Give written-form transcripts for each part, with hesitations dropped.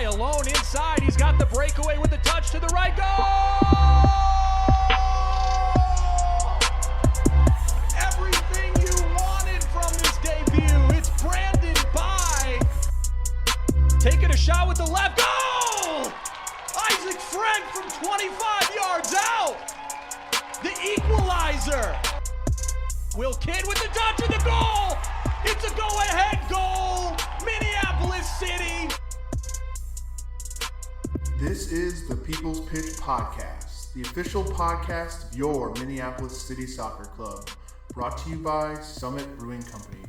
guy alone inside. He's got the breakaway with the touch to the right. Goal! Everything you wanted from this debut. It's Brandon By. Taking a shot with the left. Goal! Isaac French from 25 yards out. The equalizer. Will Kidd with the touch of the goal. It's a go-ahead goal. Minneapolis City. This is the People's Pitch Podcast, the official podcast of your Minneapolis City Soccer Club, brought to you by Summit Brewing Company.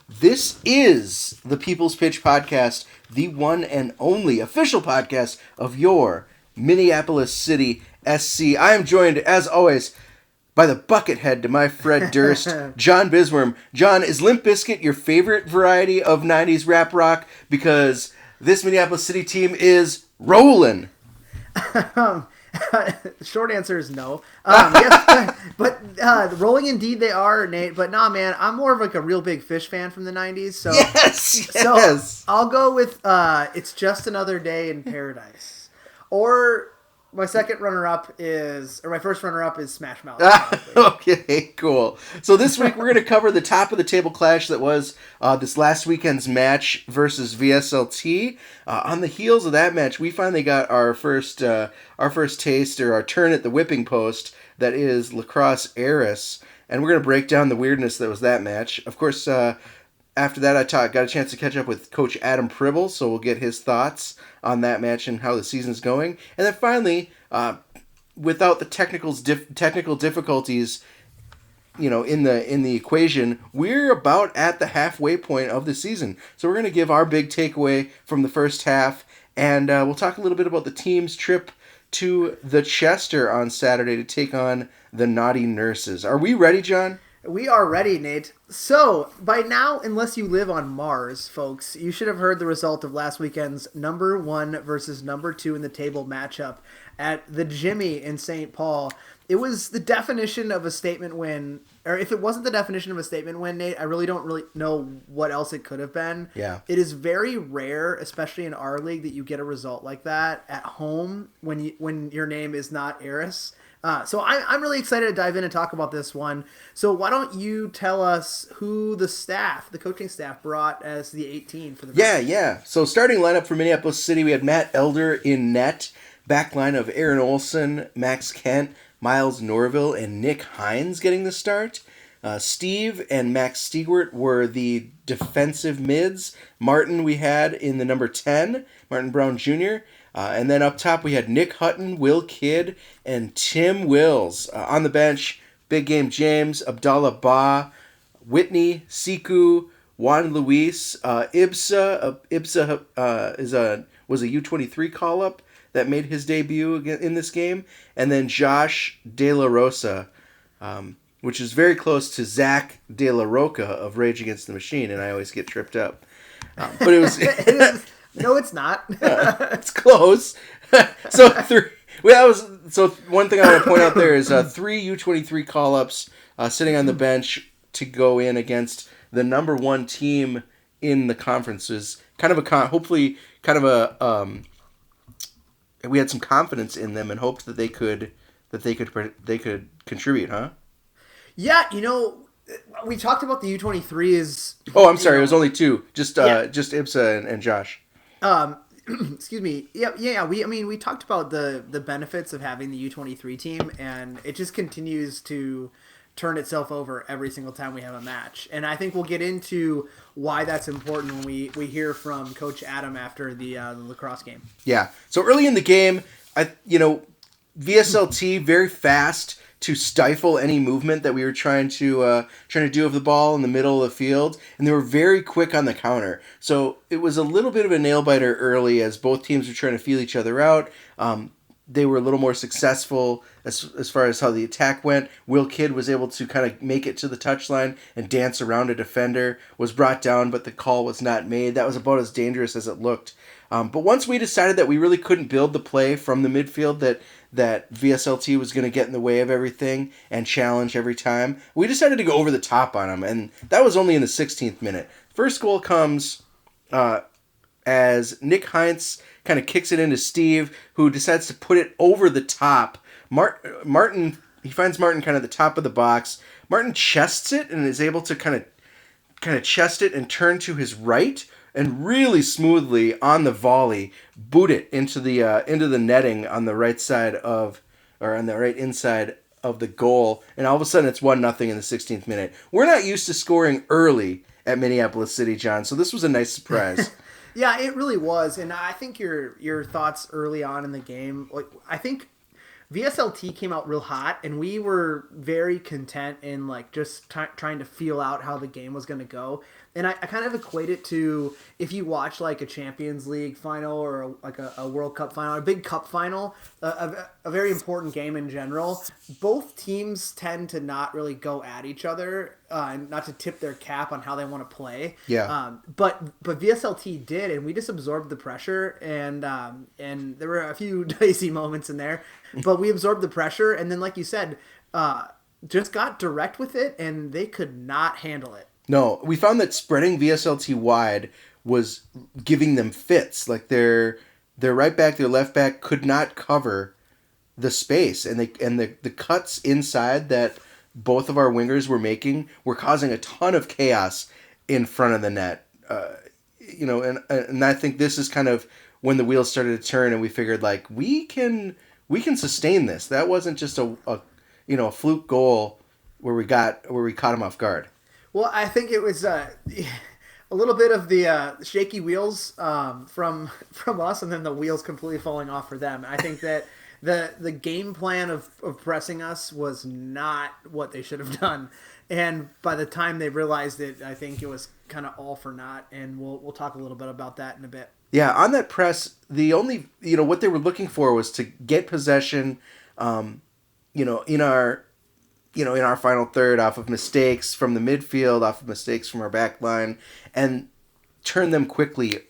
This is the People's Pitch Podcast, the one and only official podcast of your Minneapolis City SC. I am joined, as always, by the buckethead to my Fred Durst, John Bisworm. John, is Limp Bizkit your favorite variety of 90s rap rock? Because this Minneapolis City team is rolling. Short answer is no. Yes, but rolling indeed they are, Nate. But nah, man, I'm more of like a real big Fish fan from the 90s. So Yes. So I'll go with It's Just Another Day in Paradise. Or my first runner-up is Smash Mouth. Okay, cool. So this week we're going to cover the top of the table clash that was this last weekend's match versus VSLT. On the heels of that match, we finally got our first taste, or our turn at the whipping post, that is LaCrosse Aris, and we're going to break down the weirdness that was that match. Of course, after that, I got a chance to catch up with Coach Adam Pribble, so we'll get his thoughts on that match and how the season's going. And then finally, without the technical difficulties, in the equation, we're about at the halfway point of the season. So we're going to give our big takeaway from the first half, and we'll talk a little bit about the team's trip to the Chester on Saturday to take on the Naughty Nurses. Are we ready, John? We are ready, Nate. So, by now, unless you live on Mars, folks, you should have heard the result of last weekend's number 1 versus number 2 in the table matchup at the Jimmy in St. Paul. It was the definition of a statement win, or if it wasn't the definition of a statement win, Nate, I really don't know what else it could have been. Yeah. It is very rare, especially in our league, that you get a result like that at home when your name is not Aris. So I'm really excited to dive in and talk about this one. So why don't you tell us who the coaching staff brought as the 18 for the match? Yeah. So starting lineup for Minneapolis City, we had Matt Elder in net, back line of Aaron Olson, Max Kent, Miles Norville, and Nick Hines getting the start. Steve and Max Stegwart were the defensive mids. Martin we had in the number 10, Martin Brown Jr., and then up top, we had Nick Hutton, Will Kidd, and Tim Wills. On the bench, Big Game James, Abdallah Ba, Whitney, Siku, Juan Luis, Ibsa was a U23 call-up that made his debut in this game, and then Josh De La Rosa, which is very close to Zach De La Roca of Rage Against the Machine, and I always get tripped up. But it was... No, it's not. It's close. So one thing I want to point out there is 3 U23 call-ups sitting on the bench to go in against the number 1 team in the conference. Is kind of we had some confidence in them and hoped that they could contribute, huh? Yeah, we talked about the U23s. Oh, I'm sorry, it was only 2. Just Ibsa and Josh. Excuse me. Yeah. We talked about the benefits of having the U23 team, and it just continues to turn itself over every single time we have a match. And I think we'll get into why that's important when we hear from Coach Adam after the LaCrosse game. Yeah. So early in the game, VSLT very fast to stifle any movement that we were trying to do of the ball in the middle of the field, and they were very quick on the counter. So it was a little bit of a nail biter early as both teams were trying to feel each other out. They were a little more successful as far as how the attack went. Will Kidd was able to kind of make it to the touchline and dance around a defender, was brought down, but the call was not made. That was about as dangerous as it looked. But once we decided that we really couldn't build the play from the midfield, that VSLT was going to get in the way of everything and challenge every time, we decided to go over the top on them, and that was only in the 16th minute. First goal comes as Nick Heinz kind of kicks it into Steve, who decides to put it over the top. Martin, he finds Martin kind of at the top of the box. Martin chests it and is able to kind of chest it and turn to his right and really smoothly on the volley boot it into the netting on the right side on the right inside of the goal, and all of a sudden it's 1-0 in the 16th minute. We're not used to scoring early at Minneapolis City, John, so this was a nice surprise. Yeah, it really was, and I think your thoughts early on in the game, like I think VSLT came out real hot, and we were very content in like just trying to feel out how the game was going to go. And I kind of equate it to if you watch like a Champions League final or like a World Cup final, a big cup final, a very important game in general. Both teams tend to not really go at each other and not to tip their cap on how they want to play. Yeah. But VSLT did, and we just absorbed the pressure, and there were a few dicey moments in there, but we absorbed the pressure, and then like you said, just got direct with it, and they could not handle it. No, we found that spreading VSLT wide was giving them fits. Like their right back, their left back could not cover the space, and the cuts inside that both of our wingers were making were causing a ton of chaos in front of the net. And I think this is kind of when the wheels started to turn, and we figured like we can sustain this. That wasn't just a fluke goal where we caught him off guard. Well, I think it was a little bit of the shaky wheels from us, and then the wheels completely falling off for them. I think that the game plan of pressing us was not what they should have done, and by the time they realized it, I think it was kind of all for naught. And we'll talk a little bit about that in a bit. Yeah, on that press, the only what they were looking for was to get possession, in our final third off of mistakes from the midfield, off of mistakes from our back line, and turn them quickly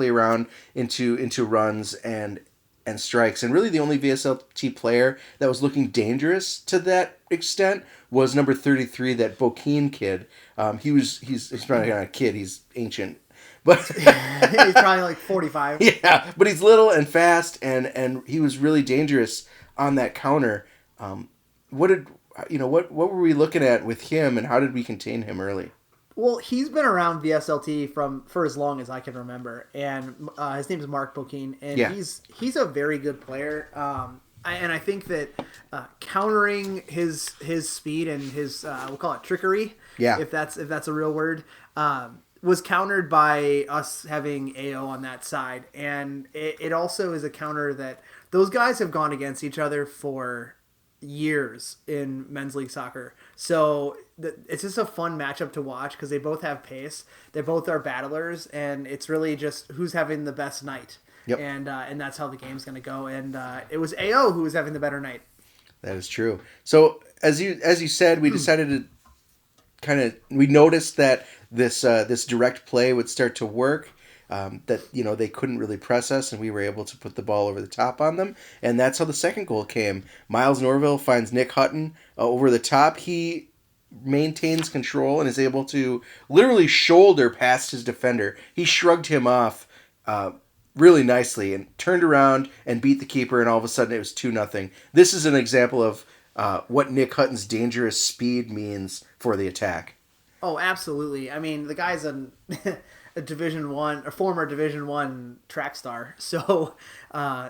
around into runs and strikes. And really the only VSLT player that was looking dangerous to that extent was number 33, that Bokeen kid. He's probably not a kid, he's ancient. But he's probably like 45. Yeah, but he's little and fast, and he was really dangerous on that counter. What were we looking at with him, and how did we contain him early? Well, he's been around VSLT for as long as I can remember, and his name is Mark Bokeen, and yeah. he's a very good player. I think that countering his speed and his we'll call it trickery, yeah, if that's a real word, was countered by us having AO on that side, and it also is a counter that those guys have gone against each other for years in men's league soccer. So it's just a fun matchup to watch because they both have pace. They both are battlers, and it's really just who's having the best night. Yep. And that's how the game's going to go. And it was AO who was having the better night. That is true. So as you said, we decided to we noticed that this direct play would start to work. That they couldn't really press us, and we were able to put the ball over the top on them, and that's how the second goal came. Miles Norville finds Nick Hutton over the top. He maintains control and is able to literally shoulder past his defender. He shrugged him off really nicely and turned around and beat the keeper, and all of a sudden it was 2-0. This is an example of what Nick Hutton's dangerous speed means for the attack. Oh, absolutely. I mean, the guy's a former Division I track star. So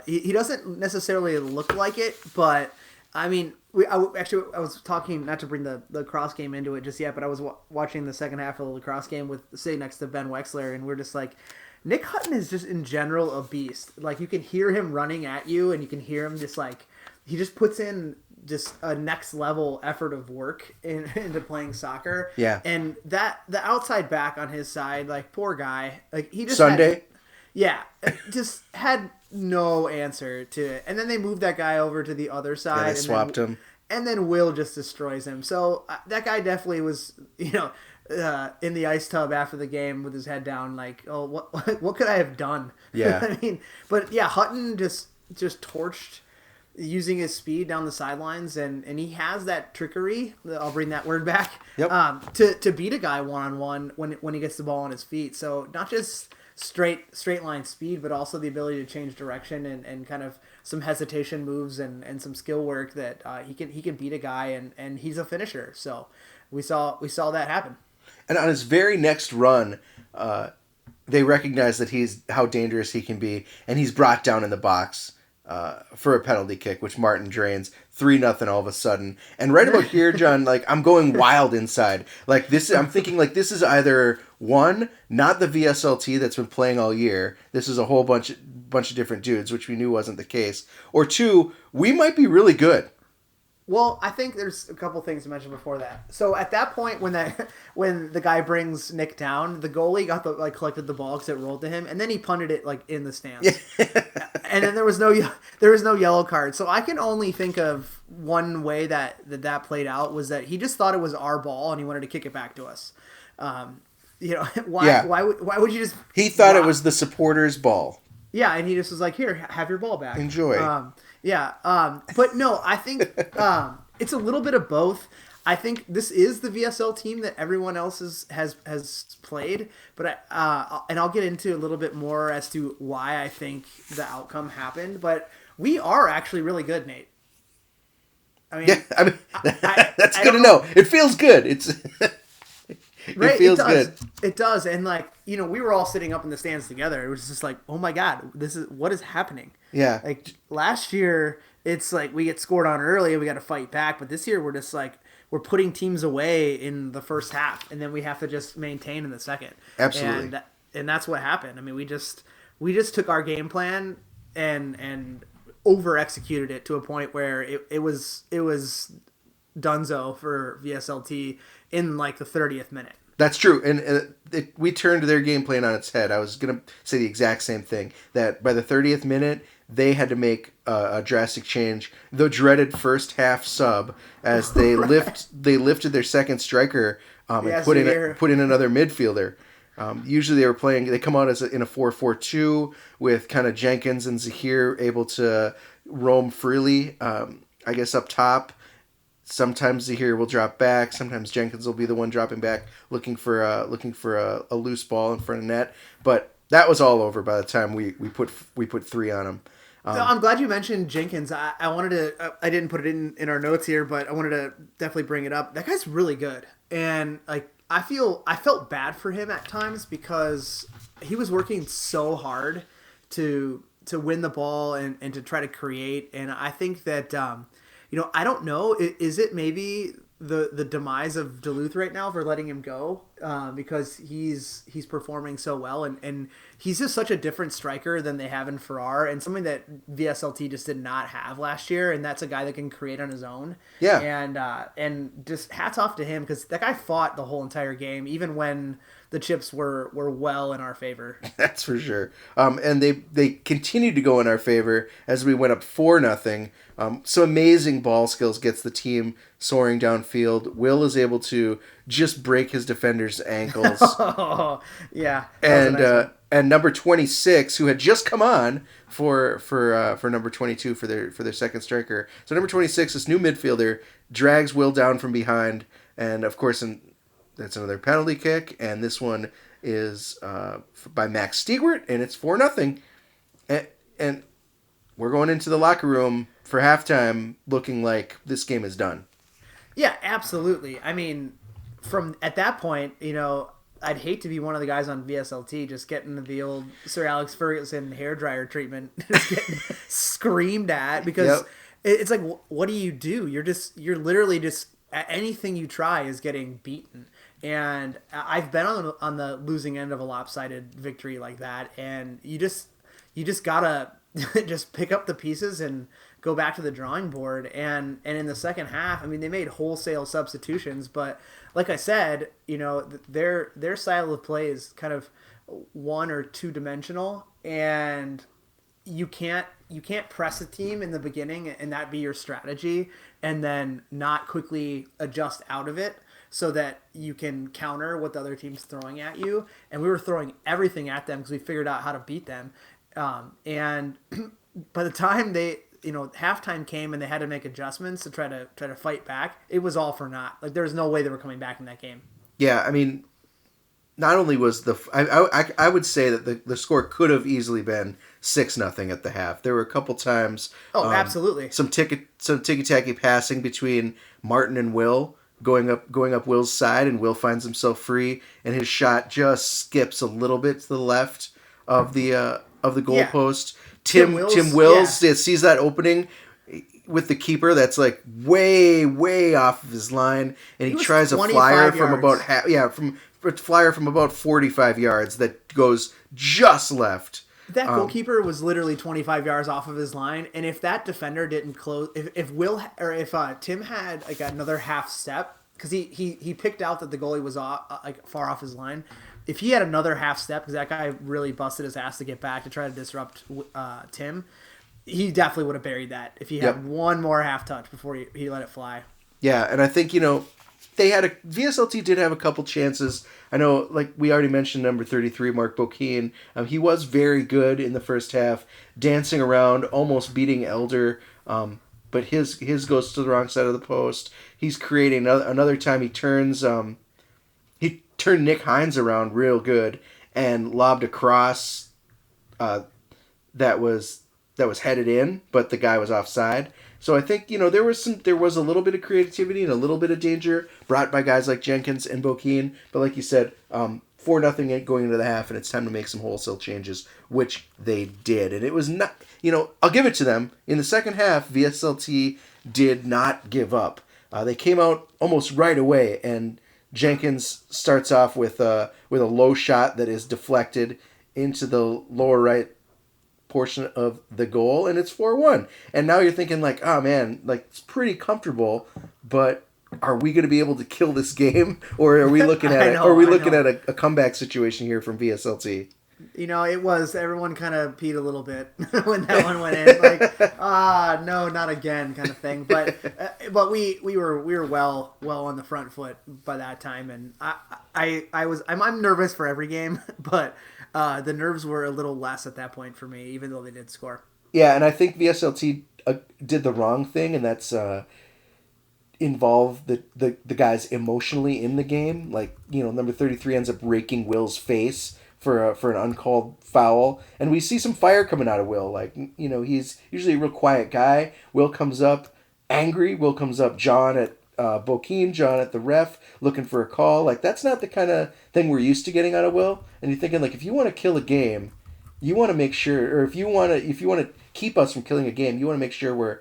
he doesn't necessarily look like it, but I mean, I was talking, not to bring the LaCrosse game into it just yet, but I was watching the second half of the LaCrosse game sitting next to Ben Wexler, and we're just like, Nick Hutton is just in general a beast. Like, you can hear him running at you, and you can hear him just like, he just puts in just a next level effort of work into playing soccer. Yeah. And the outside back on his side, like, poor guy, like, he just just had no answer to it. And then they moved that guy over to the other side. Yeah, they swapped him. And then Will just destroys him. So that guy definitely was, in the ice tub after the game with his head down, like, oh, what could I have done? Yeah. I mean, but yeah, Hutton just torched using his speed down the sidelines, and he has that trickery. I'll bring that word back. Yep. To beat a guy one-on-one when he gets the ball on his feet. So not just straight line speed, but also the ability to change direction and kind of some hesitation moves and some skill work that he can beat a guy and he's a finisher. So we saw that happen. And on his very next run, they recognize that how dangerous he can be, and he's brought down in the box for a penalty kick, which Martin drains 3-0 all of a sudden. And right about here, John, like I'm going wild inside. Like I'm thinking like this is either one, not the VSLT that's been playing all year. This is a whole bunch of different dudes, which we knew wasn't the case. Or two, we might be really good. Well, I think there's a couple things to mention before that. So at that point, when the guy brings Nick down, the goalie collected the ball because it rolled to him, and then he punted it like in the stands. And then there was no yellow card. So I can only think of one way that played out was that he just thought it was our ball and he wanted to kick it back to us. Why would you just? He thought it was the supporters' ball. Yeah, and he just was like, "Here, have your ball back. Enjoy." But no, I think it's a little bit of both. I think this is the VSL team that everyone else has played, but and I'll get into a little bit more as to why I think the outcome happened. But we are actually really good, Nate. That's good to know. It feels good. It feels good. It does, and we were all sitting up in the stands together. It was just like, oh my god, what is happening? Yeah. Like last year, it's like we get scored on early and we got to fight back, but this year we're just like we're putting teams away in the first half, and then we have to just maintain in the second. Absolutely. And that's what happened. I mean, we just took our game plan and over executed it to a point where it was dunzo for VSLT in like the 30th minute. That's true, and we turned their game plan on its head. I was going to say the exact same thing, that by the 30th minute, they had to make a drastic change. The dreaded first half sub, as they lifted their second striker and put in another midfielder. Usually they come out in a 4-4-2 with kind of Jenkins and Zahir able to roam freely, I guess up top. Sometimes Zahir will drop back. Sometimes Jenkins will be the one dropping back, looking for a loose ball in front of net. But that was all over by the time we put 3 on him. I'm glad you mentioned Jenkins. I wanted to. I didn't put it in our notes here, but I wanted to definitely bring it up. That guy's really good, and like I felt bad for him at times because he was working so hard to win the ball and to try to create. And I think that. I don't know. Is it maybe the demise of Duluth right now for letting him go because he's performing so well and he's just such a different striker than they have in Farrar, and something that VSLT just did not have last year, and that's a guy that can create on his own. Yeah. And just hats off to him because that guy fought the whole entire game, even when the chips were well in our favor. That's for sure. And they continued to go in our favor as we went up 4-0. So amazing ball skills gets the team soaring downfield. Will is able to just break his defender's ankles. Oh, yeah. And number 26, who had just come on for number 22 for their second striker. So number 26, this new midfielder, drags Will down from behind, and of course, that's another penalty kick. And this one is by Max Stigwart, and it's 4-0. And we're going into the locker room for halftime looking like this game is done. Yeah, absolutely. I mean, from at that point, I'd hate to be one of the guys on VSLT just getting the old Sir Alex Ferguson hairdryer treatment, just getting screamed at because it's like, what do? You're literally just anything you try is getting beaten. And I've been on the losing end of a lopsided victory like that, and you just gotta just pick up the pieces and go back to the drawing board. And in the second half, I mean, they made wholesale substitutions, but like I said, their style of play is kind of one or two dimensional, and you can't press a team in the beginning and that be your strategy, and then not quickly adjust out of it so that you can counter what the other team's throwing at you. And we were throwing everything at them because we figured out how to beat them. And by the time halftime came and they had to make adjustments to try to fight back, it was all for naught. Like, there was no way they were coming back in that game. Yeah, I mean, not only was I would say that the score could have easily been 6-0 at the half. There were a couple times. Absolutely. Some ticky-tacky passing between Martin and Will going up Will's side, and Will finds himself free, and his shot just skips a little bit to the left of the goalpost. Tim Wills sees that opening with the keeper that's like way off of his line, and he tries a flyer from about 45 yards that goes just left. That goalkeeper was literally 25 yards off of his line, and if that defender didn't close, if Tim had like another half step, because he picked out that the goalie was far off his line. If he had another half step, because that guy really busted his ass to get back to try to disrupt Tim, he definitely would have buried that if he had one more half touch before he let it fly. Yeah, and I think VSLT did have a couple chances. I know, like we already mentioned, number 33, Mark Bokeen. He was very good in the first half, dancing around, almost beating Elder. But his goes to the wrong side of the post. He's creating another time. He turned Nick Hines around real good and lobbed a cross that was headed in, but the guy was offside. So I think, there was a little bit of creativity and a little bit of danger brought by guys like Jenkins and Bokeen. But like you said, 4-0 going into the half, and it's time to make some wholesale changes, which they did. And it was not, I'll give it to them. In the second half, VSLT did not give up. They came out almost right away, and Jenkins starts off with a low shot that is deflected into the lower right portion of the goal, and it's 4-1. And now you're thinking like, oh man, like it's pretty comfortable, but are we going to be able to kill this game, or are we looking at a comeback situation here from VSLT? It was, everyone kind of peed a little bit when that one went in, like, no, not again, kind of thing. But we were well on the front foot by that time, and I'm nervous for every game, but the nerves were a little less at that point for me, even though they did score. Yeah, and I think VSLT did the wrong thing, and that's involve the guys emotionally in the game. Like, number 33 ends up raking Will's face for an uncalled foul, and we see some fire coming out of Will. Like, he's usually a real quiet guy. Will comes up angry. Will comes up John at Bokeen, John at the ref, looking for a call. Like, that's not the kind of thing we're used to getting out of Will. And you're thinking, like, if you want to kill a game, you want to make sure, or if you want to keep us from killing a game, you want to make sure we're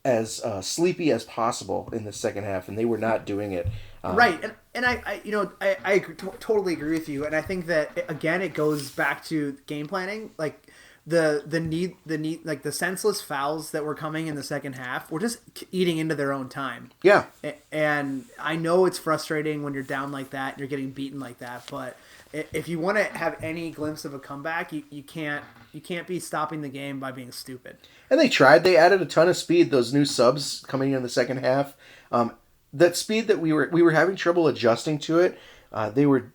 as sleepy as possible in the second half, and they were not doing it. Right, and I totally agree with you, and I think that again it goes back to game planning, like the need, like the senseless fouls that were coming in the second half were just eating into their own time. Yeah, and I know it's frustrating when you're down like that and you're getting beaten like that, but if you want to have any glimpse of a comeback, you can't be stopping the game by being stupid. And they tried. They added a ton of speed. Those new subs coming in the second half. That speed that we were having trouble adjusting to it. They were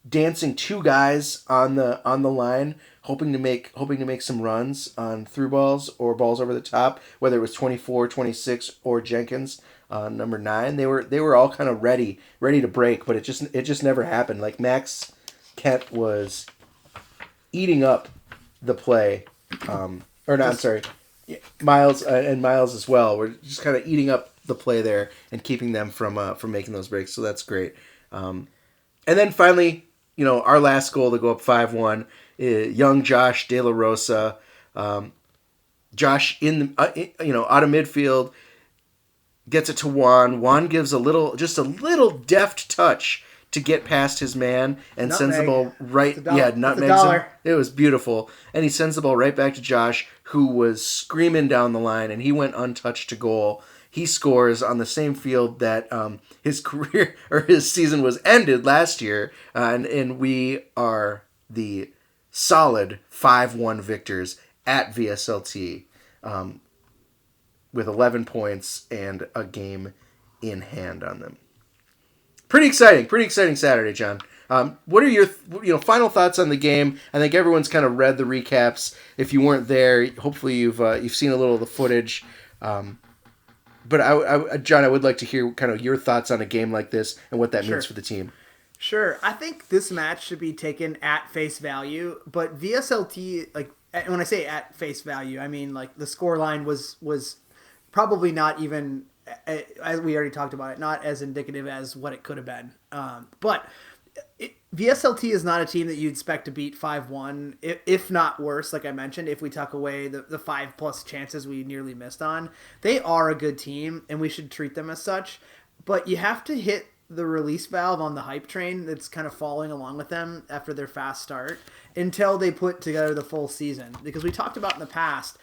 dancing two guys on the line, hoping to make some runs on through balls or balls over the top. Whether it was 24, 26, or Jenkins, number 9, they were all kind of ready to break, but it just never happened. Like Max Kent was eating up the play, Miles and Miles as well. We're just kind of eating up the play there and keeping them from making those breaks. So that's great. And then finally, our last goal to go up 5-1, young Josh De La Rosa. Josh out of midfield gets it to Juan. Juan gives a little deft touch to get past his man and sends the ball right. Nutmegs him. It was beautiful, and he sends the ball right back to Josh, who was screaming down the line, and he went untouched to goal. He scores on the same field that his career or his season was ended last year, and we are the solid 5-1 victors at VSLT with 11 points and a game in hand on them. Pretty exciting Saturday, John. What are your final thoughts on the game? I think everyone's kind of read the recaps. If you weren't there, hopefully you've seen a little of the footage. But John, I would like to hear kind of your thoughts on a game like this and what that means for the team. Sure. I think this match should be taken at face value, but VSLT, like, when I say at face value, I mean, like, the score line was probably not even, as we already talked about it, not as indicative as what it could have been. But VSLT is not a team that you'd expect to beat 5-1, if not worse, like I mentioned, if we tuck away the 5+ chances we nearly missed on. They are a good team, and we should treat them as such, but you have to hit the release valve on the hype train that's kind of following along with them after their fast start until they put together the full season. Because we talked about in the past,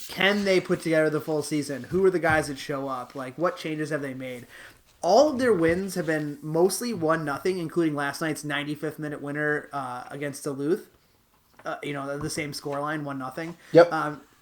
can they put together the full season? Who are the guys that show up? Like, what changes have they made? All of their wins have been mostly 1-0, including last night's 95th minute winner against Duluth. The same scoreline, 1-0. Yep.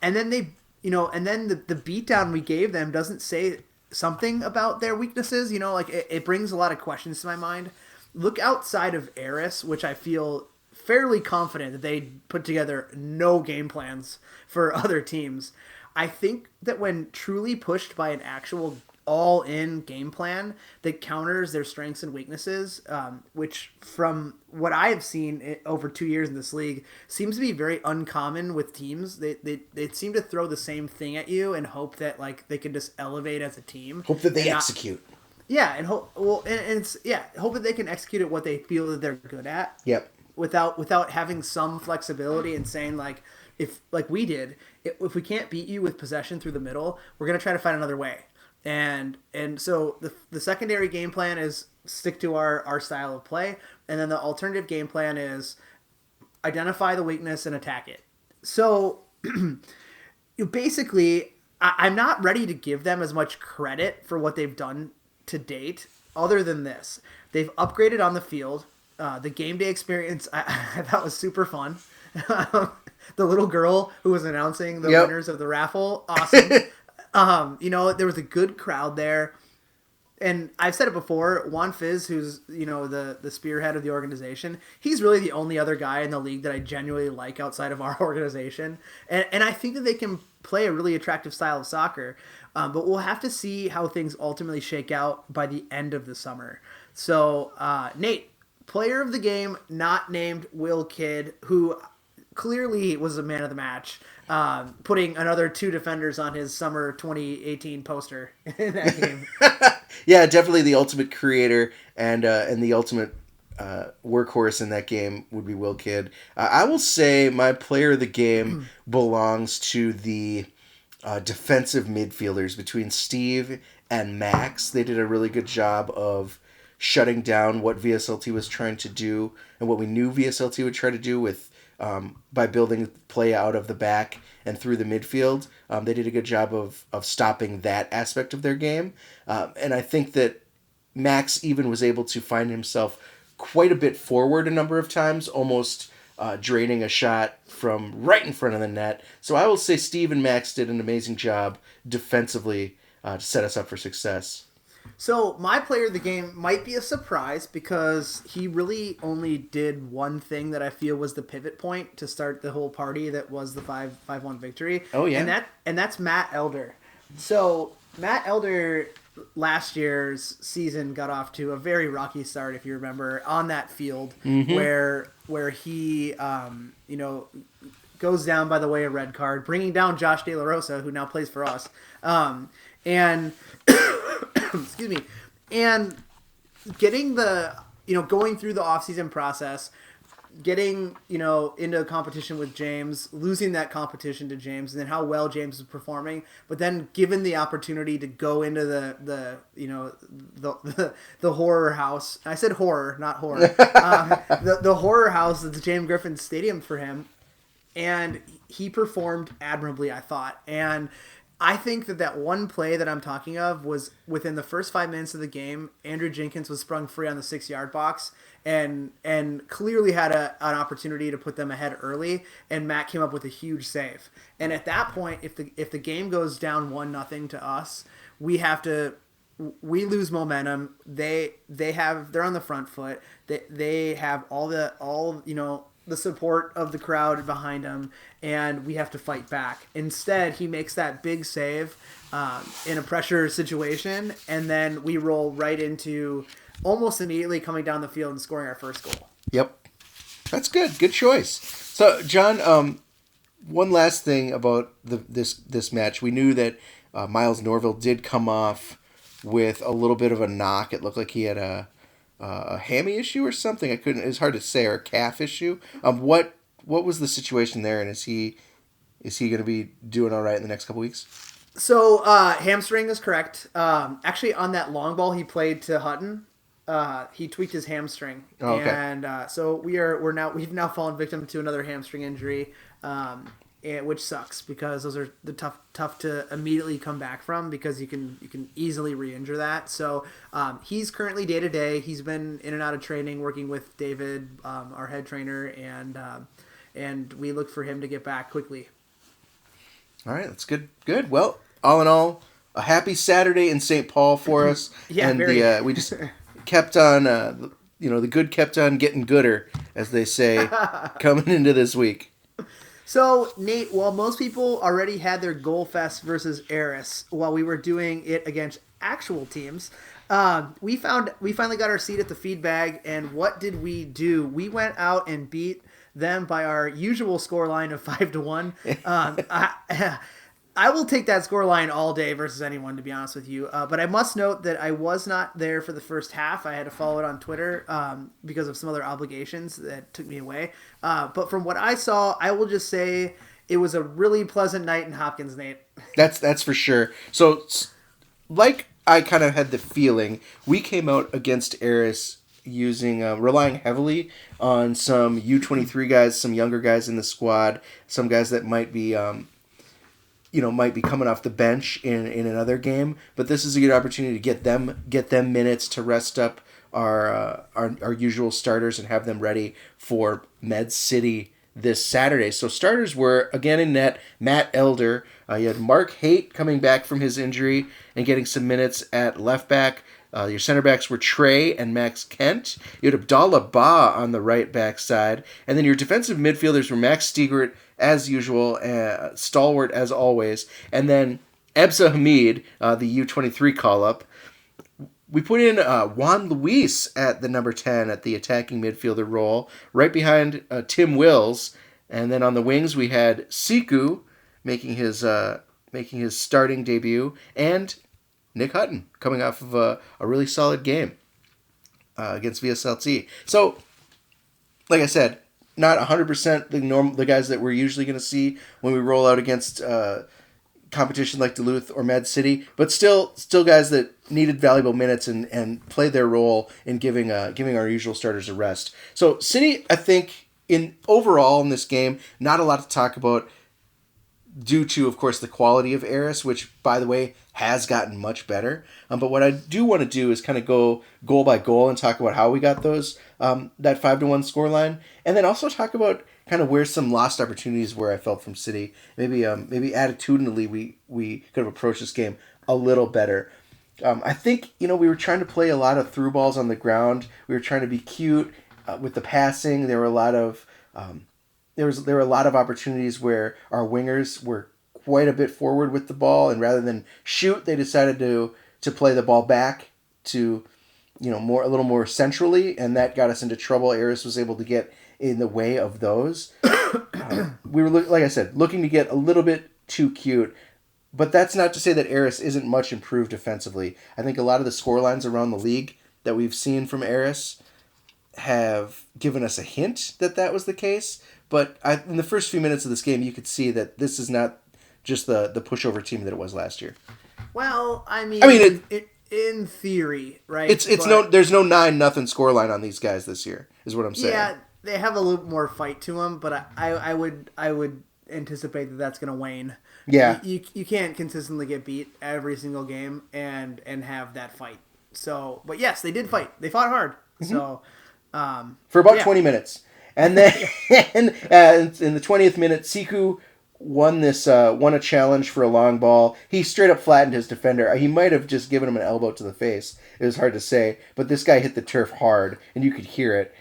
And then the beatdown we gave them doesn't say something about their weaknesses. It brings a lot of questions to my mind. Look outside of Aris, which I feel fairly confident that they put together no game plans for other teams. I think that when truly pushed by an actual all-in game plan that counters their strengths and weaknesses, which from what I have seen over 2 years in this league seems to be very uncommon with teams. They seem to throw the same thing at you and hope that like they can just elevate as a team. Hope that they execute. Hope that they can execute at what they feel that they're good at. Yep. Without having some flexibility and saying like, if like we did, if we can't beat you with possession through the middle, we're gonna try to find another way. And so the secondary game plan is stick to our style of play, and then the alternative game plan is identify the weakness and attack it. So basically, I'm not ready to give them as much credit for what they've done to date, other than this. They've upgraded on the field. The game day experience I thought was super fun. The little girl who was announcing the winners of the raffle, awesome. There was a good crowd there. And I've said it before, Juan Fizz, who's, the spearhead of the organization, he's really the only other guy in the league that I genuinely like outside of our organization. And I think that they can play a really attractive style of soccer. But we'll have to see how things ultimately shake out by the end of the summer. So, Nate, player of the game, not named Will Kidd, who clearly was a man of the match, putting another 2 defenders on his summer 2018 poster in that game. Yeah, definitely the ultimate creator and the ultimate workhorse in that game would be Will Kidd. I will say my player of the game belongs to the defensive midfielders between Steve and Max. They did a really good job of shutting down what VSLT was trying to do and what we knew VSLT would try to do with by building play out of the back and through the midfield. They did a good job of stopping that aspect of their game. And I think that Max even was able to find himself quite a bit forward a number of times, almost draining a shot from right in front of the net. So I will say Steve and Max did an amazing job defensively to set us up for success. So my player of the game might be a surprise because he really only did one thing that I feel was the pivot point to start the whole party that was the 5-1 victory. Oh, yeah. And that's Matt Elder. So Matt Elder last year's season got off to a very rocky start, if you remember, on that field where he goes down by the way of red card, bringing down Josh De La Rosa, who now plays for us. And excuse me, and getting going through the offseason process, getting, into a competition with James, losing that competition to James, and then how well James was performing, but then given the opportunity to go into the horror house. I said horror, not horror. The horror house at the James Griffin Stadium for him, and he performed admirably, I thought. And I think that one play that I'm talking of was within the first 5 minutes of the game. Andrew Jenkins was sprung free on the 6-yard box and clearly had an opportunity to put them ahead early, and Matt came up with a huge save. And at that point, if the game goes down 1-0 to us, we lose momentum. They're on the front foot. They have all the support of the crowd behind him, and we have to fight back. Instead, he makes that big save in a pressure situation, and then we roll right into almost immediately coming down the field and scoring our first goal. Yep. That's good. Good choice. So, John, one last thing about this match. We knew that Miles Norville did come off with a little bit of a knock. It looked like he had a hammy issue or something. It was hard to say, or a calf issue. What was the situation there, and is he going to be doing all right in the next couple weeks? So hamstring is correct. Actually, on that long ball he played to Hutton, he tweaked his hamstring, and so we've now fallen victim to another hamstring injury, which sucks because those are the tough to immediately come back from because you can easily re-injure that. So he's currently day to day. He's been in and out of training, working with David, our head trainer, and we look for him to get back quickly. All right, that's good. Good. Well, all in all, a happy Saturday in St. Paul for us. Yeah, and we just kept on, the good kept on getting gooder, as they say, coming into this week. So, Nate, while most people already had their goal fest versus Aris, while we were doing it against actual teams, we finally got our seat at the feed bag, and what did we do? We went out and beat them by our usual score line of 5-1. I will take that score line all day versus anyone, to be honest with you. But I must note that I was not there for the first half. I had to follow it on Twitter because of some other obligations that took me away. But from what I saw, I will just say it was a really pleasant night in Hopkins, Nate. That's for sure. So, like I kind of had the feeling, we came out against Aris relying heavily on some U23 guys, some younger guys in the squad, some guys that might be coming off the bench in another game. But this is a good opportunity to get them minutes to rest up our usual starters and have them ready for Med City this Saturday. So starters were, again in net, Matt Elder. You had Mark Haight coming back from his injury and getting some minutes at left back. Your center backs were Trey and Max Kent. You had Abdallah Ba on the right back side. And then your defensive midfielders were Max Stiegert, as usual, stalwart as always. And then Ebsa Hamid, the U23 call-up. We put in Juan Luis at the number 10 at the attacking midfielder role, right behind Tim Wills. And then on the wings we had Siku making his starting debut, and Nick Hutton coming off of a really solid game against VSLT. So, like I said, not 100% the guys that we're usually going to see when we roll out against competition like Duluth or Med City, but still guys that needed valuable minutes and played their role in giving our usual starters a rest. So City, I think, overall in this game, not a lot to talk about, due to, of course, the quality of Aris, which, by the way, has gotten much better. But what I do want to do is kind of go goal by goal and talk about how we got those that 5-1 scoreline, and then also talk about kind of where some lost opportunities were I felt from City. Maybe attitudinally we could have approached this game a little better. I think we were trying to play a lot of through balls on the ground. We were trying to be cute with the passing. There were a lot of there were a lot of opportunities where our wingers were quite a bit forward with the ball, and rather than shoot, they decided to play the ball back to a little more centrally, and that got us into trouble. Aris was able to get in the way of those. We were, like I said, looking to get a little bit too cute, but that's not to say that Aris isn't much improved defensively. I think a lot of the scorelines around the league that we've seen from Aris have given us a hint that was the case. But in the first few minutes of this game, you could see that this is not just the pushover team that it was last year. Well, I mean, in theory, right? There's no 9-0 scoreline on these guys this year, is what I'm saying. Yeah, they have a little more fight to them, but I would anticipate that that's going to wane. Yeah, you can't consistently get beat every single game and have that fight. So, but yes, they did fight. They fought hard. Mm-hmm. So, for about 20 minutes. And then in the 20th minute, Siku won a challenge for a long ball. He straight up flattened his defender. He might have just given him an elbow to the face. It was hard to say, but this guy hit the turf hard, and you could hear it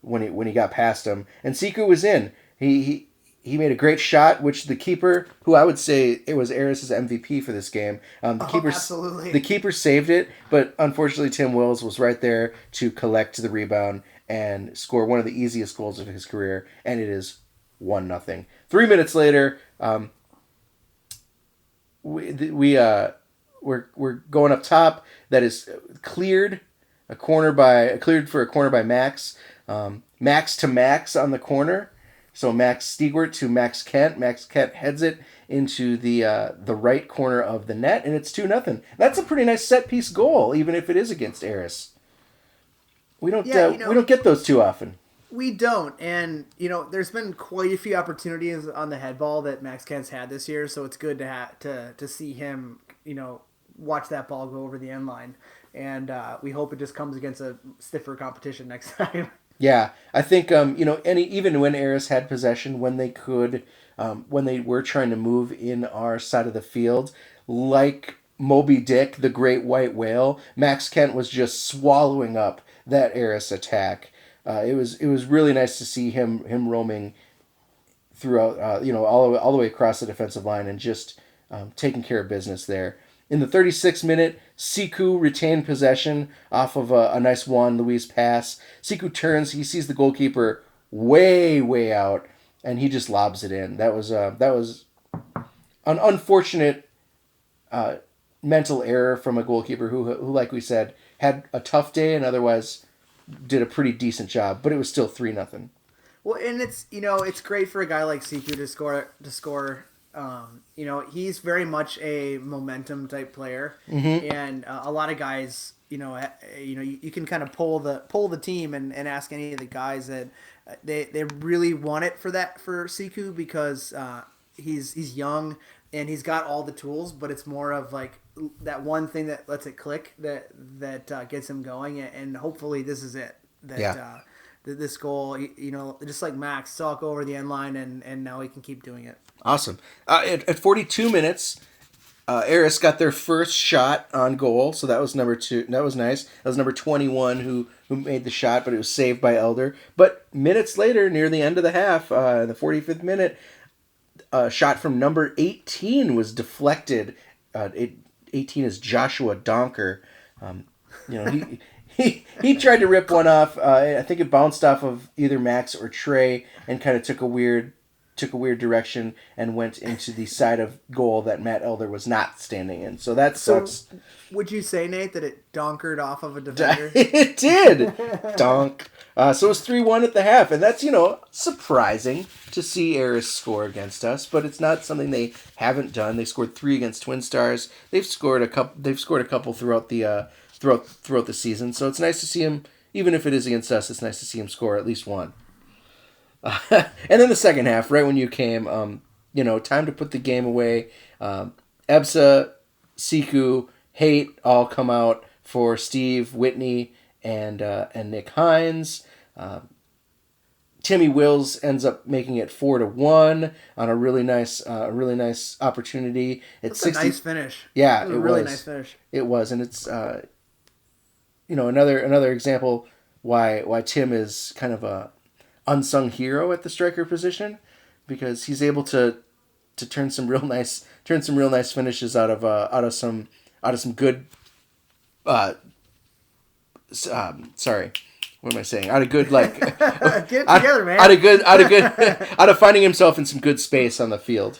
when he got past him. And Siku was in. He He made a great shot, which the keeper, who I would say it was Aris' MVP for this game, Absolutely. The keeper saved it, but unfortunately Tim Wills was right there to collect the rebound and score one of the easiest goals of his career, and it is 1-0. 3 minutes later, we're going up top. That is cleared for a corner by Max. Max to Max on the corner. So Max Stigwart to Max Kent. Max Kent heads it into the right corner of the net, and it's 2-0. That's a pretty nice set piece goal, even if it is against Aris. We don't get those too often. We don't, and there's been quite a few opportunities on the head ball that Max Kent's had this year, so it's good to see him watch that ball go over the end line, and we hope it just comes against a stiffer competition next time. Yeah, I think even when Aris had possession, when they were trying to move in our side of the field, like Moby Dick, the great white whale, Max Kent was just swallowing up that Aris attack. It was really nice to see him roaming throughout, all the way across the defensive line and just taking care of business there. In the 36th minute, Siku retained possession off of a nice Juan Luis pass. Siku turns, he sees the goalkeeper way out, and he just lobs it in. That was an unfortunate mental error from a goalkeeper who, like we said, had a tough day and otherwise did a pretty decent job, but it was still 3-0. Well, and it's great for a guy like Siku to score. He's very much a momentum type player, and a lot of guys, you can kind of pull the team and ask any of the guys that they really want it for Siku because he's young and he's got all the tools, but it's more of like that one thing that lets it click that gets him going, and hopefully this is it. This goal, just like Max, saw it go over the end line, and now he can keep doing it. Awesome. At 42 minutes, Aris got their first shot on goal, so that was number 2. That was nice. That was number 21 who made the shot, but it was saved by Elder. But minutes later, near the end of the half, in the 45th minute, a shot from number 18 was deflected. 18 is Joshua Donker. He tried to rip one off. I think it bounced off of either Max or Trey and kind of took a weird direction and went into the side of goal that Matt Elder was not standing in. So that sucks. So would you say, Nate, that it donkered off of a defender? It did. Donk. So it was 3-1 at the half, and that's surprising to see Aris score against us, but it's not something they haven't done. They scored 3 against Twin Stars. They've scored a couple throughout the throughout the season. So it's nice to see him, even if it is against us. It's nice to see him score at least one. And then the second half, right when you came, time to put the game away. Ebsa, Siku, Haight all come out for Steve, Whitney, and Nick Hines. Timmy Wills ends up making it 4-1 on a really nice opportunity. It's a nice finish. Yeah, it was a really nice finish. It was, and it's another example why Tim is kind of a unsung hero at the striker position, because he's able to turn some real nice finishes out of some good sorry, what am I saying? Out of good, like, get it together, man. Out of finding himself in some good space on the field.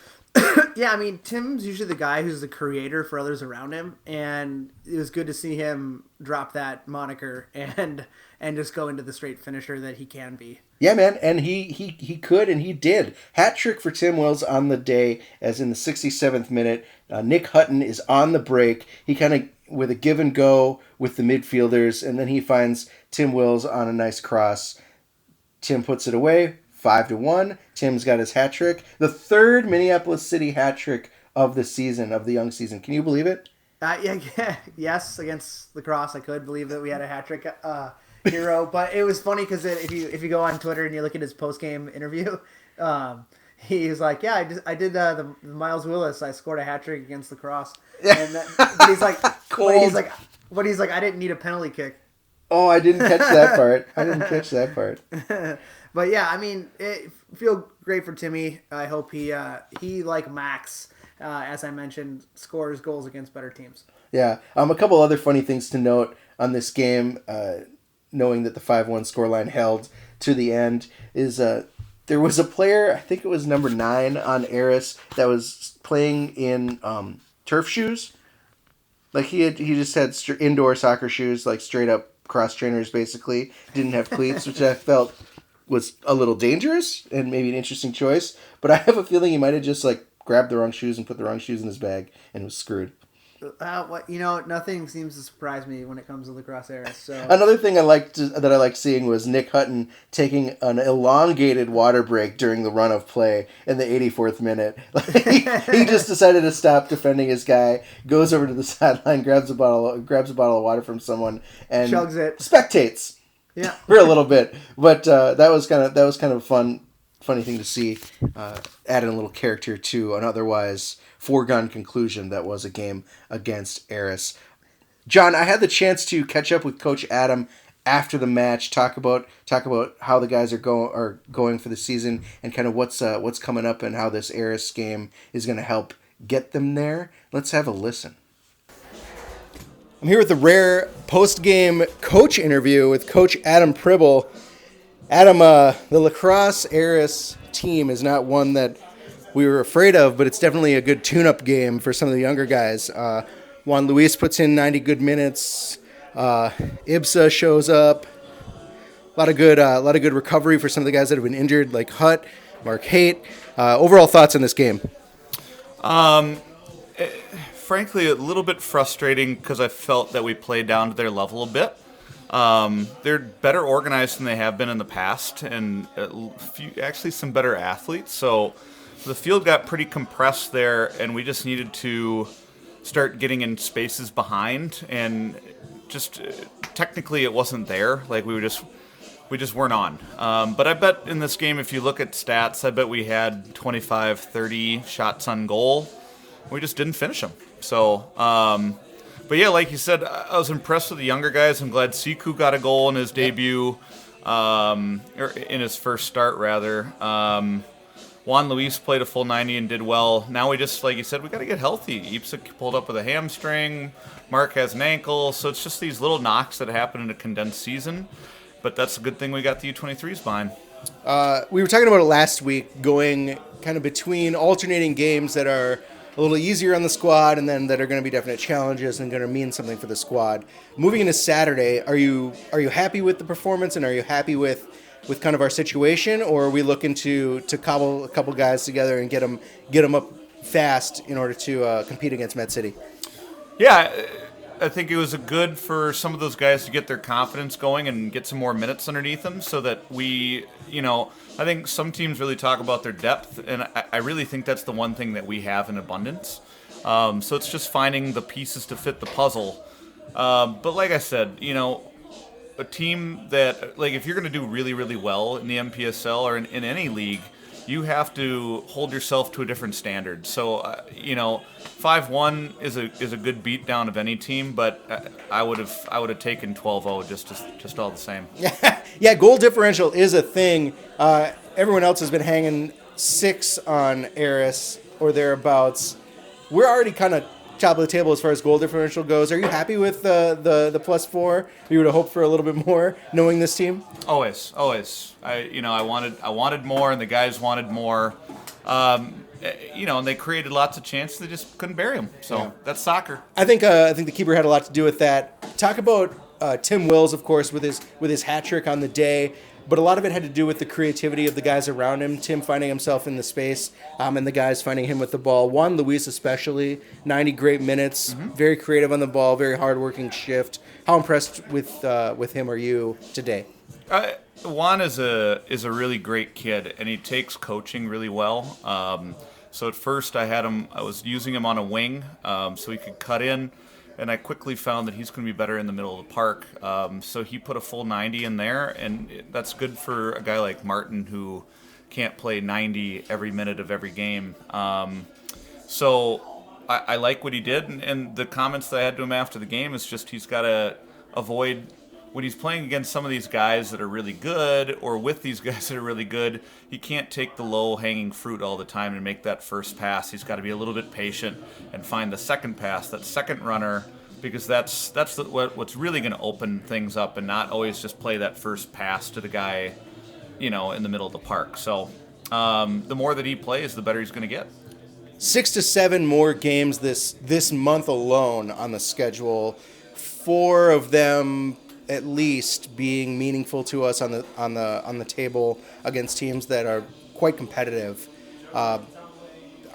Yeah, I mean, Tim's usually the guy who's the creator for others around him, and it was good to see him drop that moniker and just go into the straight finisher that he can be. Yeah, man, and he could, and he did. Hat trick for Tim Wills on the day, as in the 67th minute. Nick Hutton is on the break. He kind of, with a give and go with the midfielders, and then he finds Tim Wills on a nice cross. Tim puts it away, 5-1. Tim's got his hat trick. The third Minneapolis City hat trick of the season, of the young season. Can you believe it? Yes, against LaCrosse, I could believe that we had a hat trick hero. But it was funny because if you go on Twitter and you look at his post game interview, he was like, "Yeah, I did the Miles Willis. I scored a hat trick against LaCrosse." And but he's like, but he's like, I didn't need a penalty kick. Oh, I didn't catch that part. But yeah, I mean, it feel great for Timmy. I hope he like Max, as I mentioned, scores goals against better teams. Yeah. A couple other funny things to note on this game, knowing that the 5-1 scoreline held to the end, is there was a player, I think it was number 9 on Aris, that was playing in turf shoes. Like he just had indoor soccer shoes, like straight up cross trainers basically. Didn't have cleats, which I felt was a little dangerous and maybe an interesting choice. But I have a feeling he might have just like grabbed the wrong shoes and put the wrong shoes in his bag and was screwed. Nothing seems to surprise me when it comes to LaCrosse Aris. So another thing I liked seeing was Nick Hutton taking an elongated water break during the run of play in the 84th minute. He just decided to stop defending his guy, goes over to the sideline, grabs a bottle of water from someone, and chugs it. Spectates. Yeah, for a little bit, but that was kind of a funny thing to see, adding a little character to an otherwise foregone conclusion that was a game against Aris. John, I had the chance to catch up with Coach Adam after the match, talk about how the guys are going for the season and kind of what's coming up and how this Aris game is going to help get them there. Let's have a listen. I'm here with the rare post-game coach interview with Coach Adam Pribble. Adam, the LaCrosse Aris team is not one that we were afraid of, but it's definitely a good tune-up game for some of the younger guys. Juan Luis puts in 90 good minutes. Ibsa shows up. A lot of good recovery for some of the guys that have been injured, like Hutt, Mark Haight. Overall thoughts on this game? Frankly, a little bit frustrating because I felt that we played down to their level a bit. They're better organized than they have been in the past, and actually some better athletes. So the field got pretty compressed there, and we just needed to start getting in spaces behind. And just technically, it wasn't there. Like we just weren't on. But I bet in this game, if you look at stats, I bet we had 25, 30 shots on goal. We just didn't finish them. So, but yeah, like you said, I was impressed with the younger guys. I'm glad Siku got a goal in his debut, or in his first start, rather. Juan Luis played a full 90 and did well. Now we just, like you said, we got to get healthy. Ipsa pulled up with a hamstring. Mark has an ankle. So it's just these little knocks that happen in a condensed season. But that's a good thing we got the U23s behind. We were talking about it last week, going kind of between alternating games that are a little easier on the squad and then that are going to be definite challenges and going to mean something for the squad. Moving into Saturday, are you happy with the performance and are you happy with kind of our situation, or are we looking to cobble a couple guys together and get them up fast in order to compete against Met City? Yeah, I think it was good for some of those guys to get their confidence going and get some more minutes underneath them so that we, I think some teams really talk about their depth, and I really think that's the one thing that we have in abundance. So it's just finding the pieces to fit the puzzle. But like I said, a team that, like, if you're going to do really, really well in the MPSL or in any league, you have to hold yourself to a different standard. So, 5-1 is a good beatdown of any team, but I would have taken 12-0 just all the same. Yeah, goal differential is a thing. Everyone else has been hanging 6 on Aris or thereabouts. We're already kind of top of the table as far as goal differential goes. Are you happy with the +4? You would have hoped for a little bit more, knowing this team. Always. I wanted more, and the guys wanted more. And they created lots of chances. They just couldn't bury them. So yeah. That's soccer. I think the keeper had a lot to do with that. Talk about Tim Wills, of course, with his hat trick on the day. But a lot of it had to do with the creativity of the guys around him. Tim finding himself in the space, and the guys finding him with the ball. Juan Luis especially, 90 great minutes, very creative on the ball, very hardworking shift. How impressed with him are you today? Juan is a really great kid, and he takes coaching really well. So at first I was using him on a wing, so he could cut in. And I quickly found that he's going to be better in the middle of the park. So he put a full 90 in there, and that's good for a guy like Martin who can't play 90 every minute of every game. So I like what he did, and the comments that I had to him after the game is just he's got to avoid when he's playing against some of these guys that are really good, or with these guys that are really good, he can't take the low-hanging fruit all the time and make that first pass. He's got to be a little bit patient and find the second pass, that second runner, because that's what's really going to open things up, and not always just play that first pass to the guy, in the middle of the park. So the more that he plays, the better he's going to get. 6 to 7 more games this month alone on the schedule. 4 of them at least being meaningful to us on the table against teams that are quite competitive. Are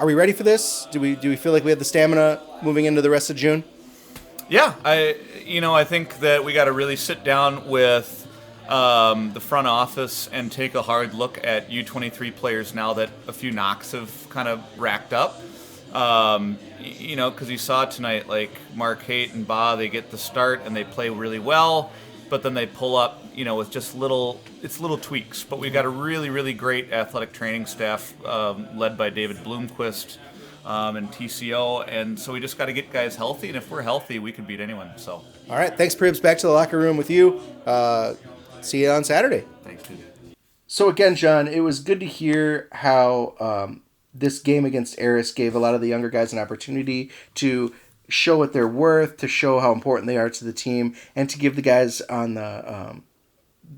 we ready for this? Do we feel like we have the stamina moving into the rest of June? Yeah, I think that we got to really sit down with the front office and take a hard look at U23 players now that a few knocks have kind of racked up. Because you saw tonight, like Mark Haight and Ba, they get the start and they play really well, but then they pull up, with just little tweaks. But we've got a really, really great athletic training staff led by David Bloomquist and TCO, and so we just got to get guys healthy, and if we're healthy, we can beat anyone. So, all right, thanks, Pribs. Back to the locker room with you. See you on Saturday. Thanks, dude. So again, John, it was good to hear how this game against Aris gave a lot of the younger guys an opportunity to show what they're worth, to show how important they are to the team, and to give the guys on the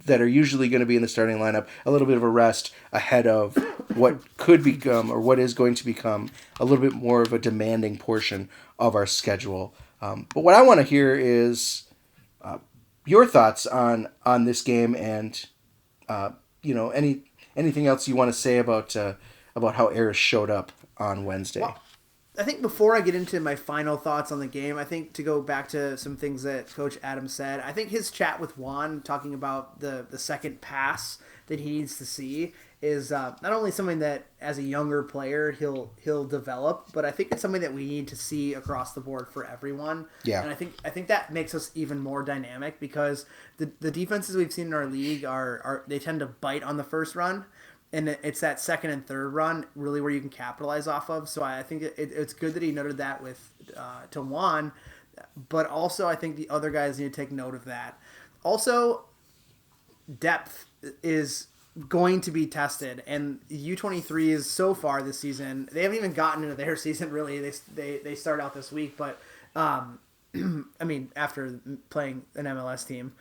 that are usually going to be in the starting lineup a little bit of a rest ahead of what could become, or what is going to become, a little bit more of a demanding portion of our schedule. But what I want to hear is your thoughts on this game, and anything else you want to say about how Aris showed up on Wednesday. Well, I think before I get into my final thoughts on the game, I think to go back to some things that Coach Adams said, I think his chat with Juan talking about the second pass that he needs to see is not only something that as a younger player he'll develop, but I think it's something that we need to see across the board for everyone. Yeah. And I think that makes us even more dynamic, because the defenses we've seen in our league are they tend to bite on the first run. And it's that second and third run really where you can capitalize off of. So I think it's good that he noted that with to Juan, but also I think the other guys need to take note of that. Also, depth is going to be tested, and U23s so far this season, they haven't even gotten into their season really. They start out this week, but I mean after playing an MLS team,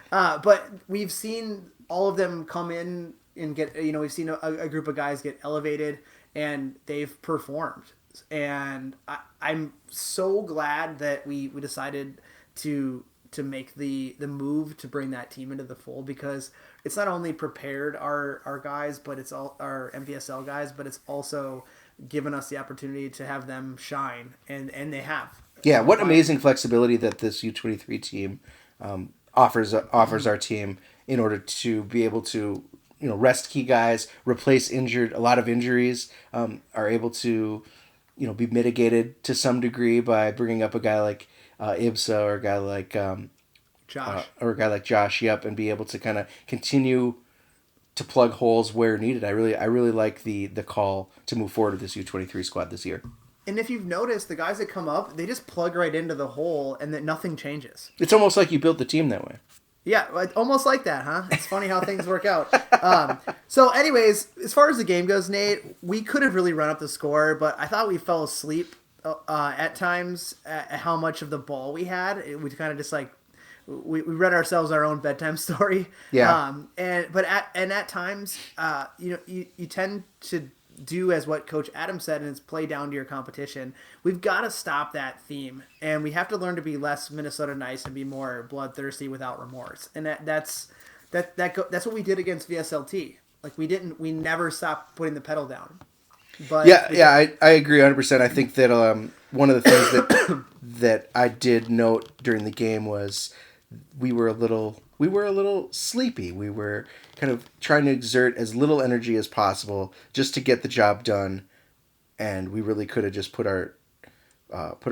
but we've seen all of them come in and get, we've seen a group of guys get elevated, and they've performed. And I'm so glad that we decided to make the move to bring that team into the fold, because it's not only prepared our guys, but it's all our MVSL guys, but it's also given us the opportunity to have them shine, and they have. Yeah, what amazing flexibility that this U23 team offers our team in order to be able to rest key guys, replace a lot of injuries, are able to be mitigated to some degree by bringing up a guy like Ibsa or a guy like Josh, and be able to kind of continue to plug holes where needed. I really like the call to move forward with this U23 squad this year. And if you've noticed, the guys that come up, they just plug right into the hole, and that nothing changes. It's almost like you built the team that way. Yeah, almost like that, huh? It's funny how things work out. So anyways, as far as the game goes, Nate, we could have really run up the score, but I thought we fell asleep at times at how much of the ball we had. We kind of just we read ourselves our own bedtime story. Yeah. At times, you tend to do as what Coach Adams said, and it's play down to your competition. We've got to stop that theme, and we have to learn to be less Minnesota nice and be more bloodthirsty without remorse. And that's what we did against VSLT. We never stopped putting the pedal down. But I agree 100%. I think that one of the things that I did note during the game was we were a little sleepy. We were kind of trying to exert as little energy as possible just to get the job done, and we really could have just put our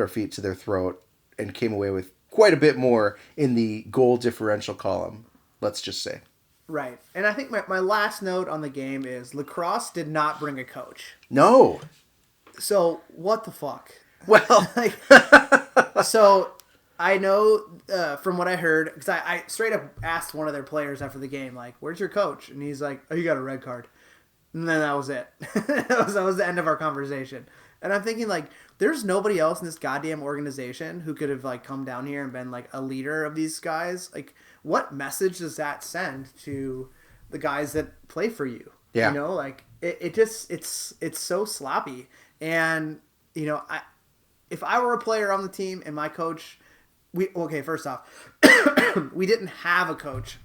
feet to their throat and came away with quite a bit more in the goal differential column, let's just say. Right. And I think my last note on the game is LaCrosse did not bring a coach. No. So what the fuck? Well, So I know from what I heard, because I straight up asked one of their players after the game, like, "Where's your coach?" And he's like, "Oh, you got a red card." And then that was it. that was the end of our conversation. And I'm thinking, like, there's nobody else in this goddamn organization who could have, like, come down here and been, like, a leader of these guys. Like, what message does that send to the guys that play for you? Yeah. You know, like, it's so sloppy. And, you know, if I were a player on the team and my coach, first off, we didn't have a coach.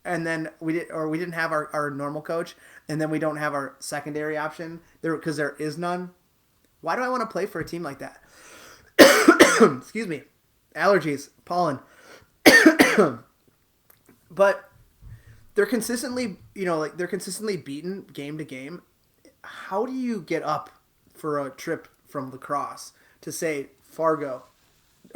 And then we didn't have our normal coach, and then we don't have our secondary option because there is none. Why do I want to play for a team like that? Excuse me, allergies, pollen. But they're consistently beaten game to game. How do you get up for a trip from LaCrosse to, say, Fargo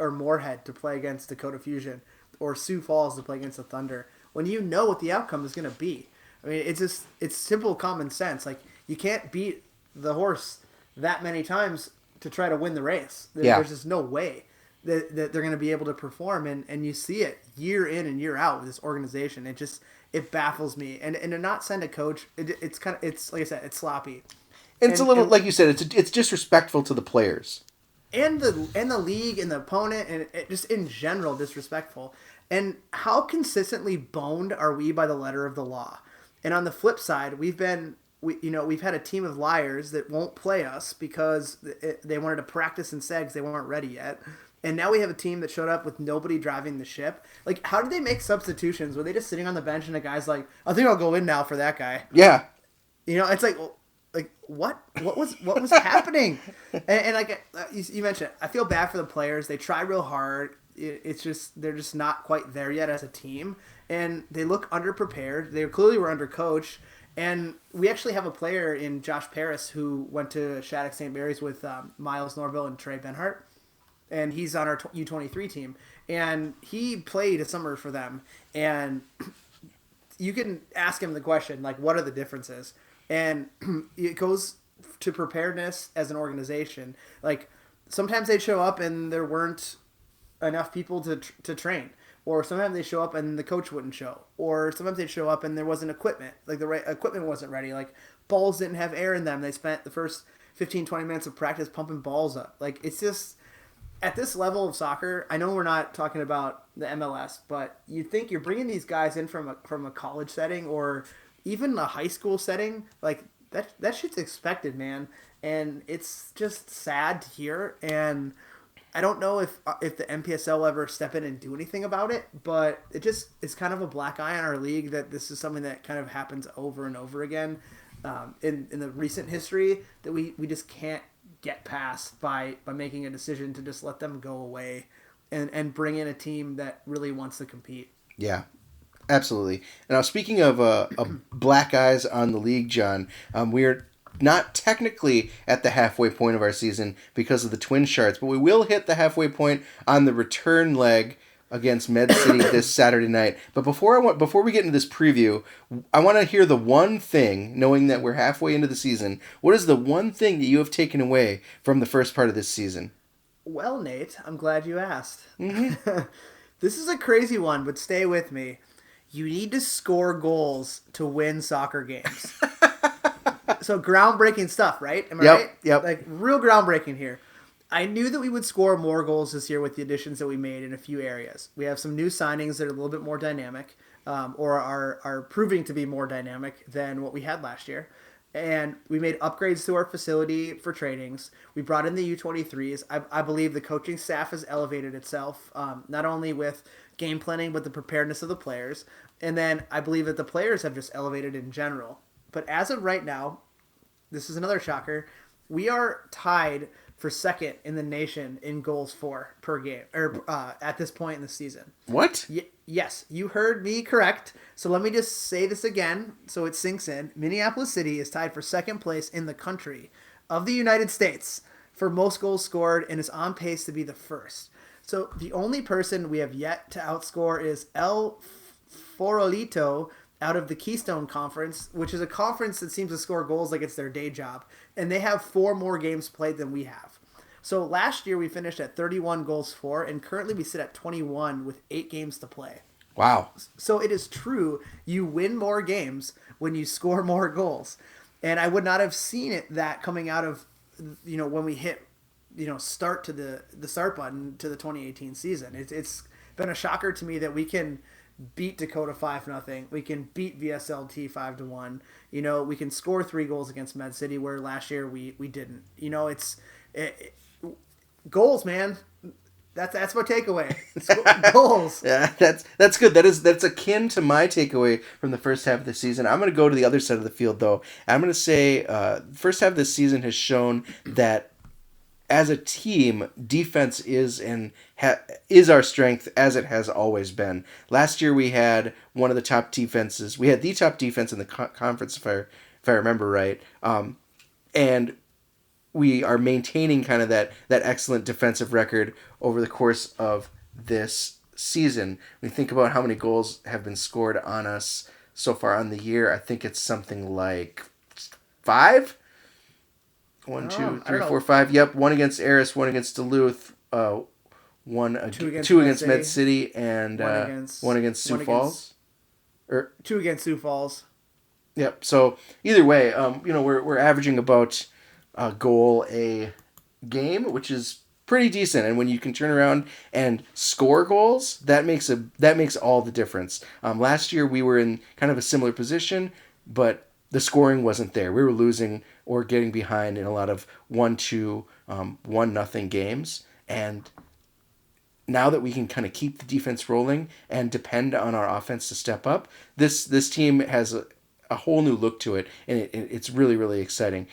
or Moorhead to play against Dakota Fusion or Sioux Falls to play against the Thunder when you know what the outcome is going to be? I mean, it's simple common sense. Like, you can't beat the horse that many times to try to win the race. There's just no way that they're going to be able to perform, and you see it year in and year out with this organization. It baffles me, and to not send a coach, it's like I said, it's sloppy. It's a little, like you said, it's disrespectful to the players. And the league and the opponent, and it just in general disrespectful. And how consistently boned are we by the letter of the law? And on the flip side, we've had a team of liars that won't play us because they wanted to practice instead because they weren't ready yet. And now we have a team that showed up with nobody driving the ship. Like, how did they make substitutions? Were they just sitting on the bench and a guy's like, "I think I'll go in now for that guy"? Yeah. You know, it's like, what was happening? And like you mentioned, I feel bad for the players. They try real hard. It's just they're just not quite there yet as a team, and they look underprepared. They clearly were undercoached. And we actually have a player in Josh Paris who went to Shattuck St. Mary's with Miles Norville and Trey Benhart, and he's on our U23 team. And he played a summer for them, and you can ask him the question, like, what are the differences? And it goes to preparedness as an organization. Like, sometimes they'd show up and there weren't enough people to train. Or sometimes they show up and the coach wouldn't show. Or sometimes they'd show up and there wasn't equipment. Like, the right equipment wasn't ready. Like, balls didn't have air in them. They spent the first 15, 20 minutes of practice pumping balls up. Like, it's just, at this level of soccer, I know we're not talking about the MLS, but you think you're bringing these guys in from a college setting or even a high school setting, like, that shit's expected, man. And it's just sad to hear. And I don't know if the NPSL will ever step in and do anything about it, but it's kind of a black eye on our league that this is something that kind of happens over and over again in the recent history that we just can't get past by making a decision to just let them go away and bring in a team that really wants to compete. Yeah. Absolutely. Now, speaking of black eyes on the league, John, we're not technically at the halfway point of our season because of the Twin Shards, but we will hit the halfway point on the return leg against Med City this Saturday night. But before we get into this preview, I want to hear the one thing, knowing that we're halfway into the season, what is the one thing that you have taken away from the first part of this season? Well, Nate, I'm glad you asked. Mm-hmm. This is a crazy one, but stay with me. You need to score goals to win soccer games. So groundbreaking stuff, right? Am I right? Yep. Like, real groundbreaking here. I knew that we would score more goals this year with the additions that we made in a few areas. We have some new signings that are a little bit more dynamic, or are proving to be more dynamic than what we had last year. And we made upgrades to our facility for trainings. We brought in the U23s. I believe the coaching staff has elevated itself, not only with game planning, but the preparedness of the players. And then I believe that the players have just elevated in general. But as of right now, this is another shocker, we are tied for second in the nation in goals for per game, or at this point in the season. What? Yes, you heard me correct. So let me just say this again so it sinks in. Minneapolis City is tied for second place in the country of the United States for most goals scored and is on pace to be the first. So the only person we have yet to outscore is El Forolito out of the Keystone Conference, which is a conference that seems to score goals like it's their day job. And they have 4 more games played than we have. So last year we finished at 31 goals for, and currently we sit at 21 with 8 games to play. Wow. So it is true, you win more games when you score more goals. And I would not have seen that coming out of, when we hit, start to the start button to the 2018 season. It's been a shocker to me that we can beat Dakota 5-0. We can beat VSLT 5-1. We can score 3 goals against Med City where last year we didn't. Goals, man. That's my takeaway. Goals. Yeah, that's good. That's akin to my takeaway from the first half of the season. I'm going to go to the other side of the field, though. I'm going to say first half of the season has shown that as a team, defense is our strength, as it has always been. Last year we had one of the top defenses. We had the top defense in the conference, if I remember right. And we are maintaining kind of that excellent defensive record over the course of this season. When you think about how many goals have been scored on us so far on the year, I think it's something like 5? 1, 2, 3, 4, 5. Yep, 1 against Aris, 1 against Duluth, 2 against Med City, and 1 against Sioux Falls. 2 against Sioux Falls. Yep. So either way, we're averaging about a goal a game, which is pretty decent. And when you can turn around and score goals, that makes all the difference. Last year we were in kind of a similar position, but the scoring wasn't there. We were losing or getting behind in a lot of 1-2, 1-0 games. And now that we can kind of keep the defense rolling and depend on our offense to step up, this team has a whole new look to it, and it's really, really exciting.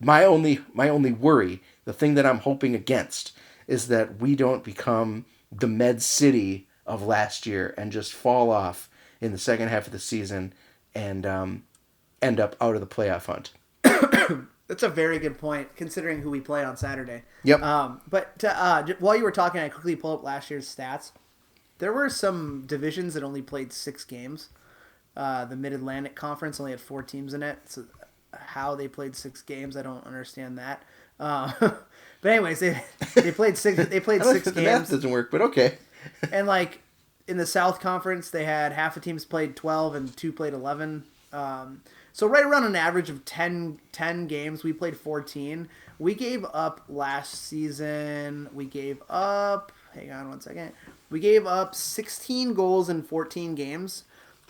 My only worry, the thing that I'm hoping against, is that we don't become the Med City of last year and just fall off in the second half of the season and end up out of the playoff hunt. That's a very good point, considering who we play on Saturday. Yep. But while you were talking, I quickly pulled up last year's stats. There were some divisions that only played 6 games. The Mid-Atlantic Conference only had 4 teams in it. So how they played 6 games, I don't understand that. But anyways, they played 6. They played 6 games. The math doesn't work, but okay. And in the South Conference, they had half the teams played 12 and 2 played 11. So right around an average of 10 games. We played 14. We gave up last season. Hang on one second. We gave up 16 goals in 14 games.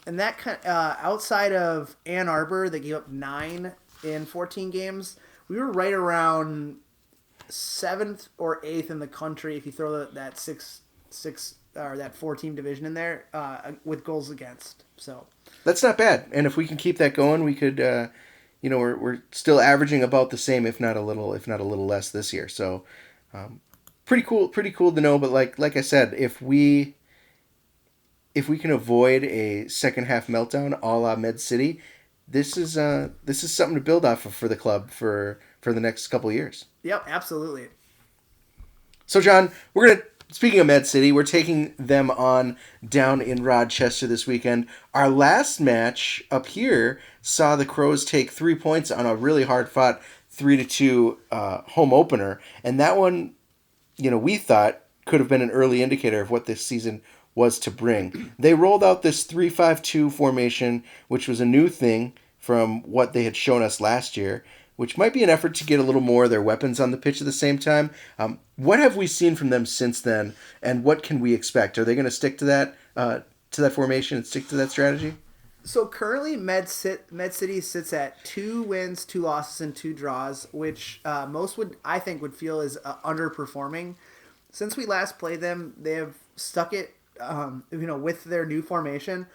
And that outside of Ann Arbor, they gave up 9 in 14 games. We were right around 7th or 8th in the country if you throw that 6 or that 4-team division in there with goals against. So that's not bad. And if we can keep that going, we could. We're still averaging about the same, if not a little less this year. So pretty cool to know. But like I said, if we can avoid a second half meltdown a la Med City, this is something to build off of for the club for the next couple of years. Yep, absolutely. So John, speaking of Med City, we're taking them on down in Rochester this weekend. Our last match up here saw the Crows take 3 points on a really hard fought 3-2 home opener, and that one, we thought could have been an early indicator of what this season was to bring. They rolled out this 3-5-2 formation, which was a new thing from what they had shown us last year, which might be an effort to get a little more of their weapons on the pitch at the same time. What have we seen from them since then, and what can we expect? Are they going to stick to that formation and stick to that strategy? So currently, Med City sits at 2 wins, 2 losses, and 2 draws, which most would feel is underperforming. Since we last played them, they have stuck it, with their new formation.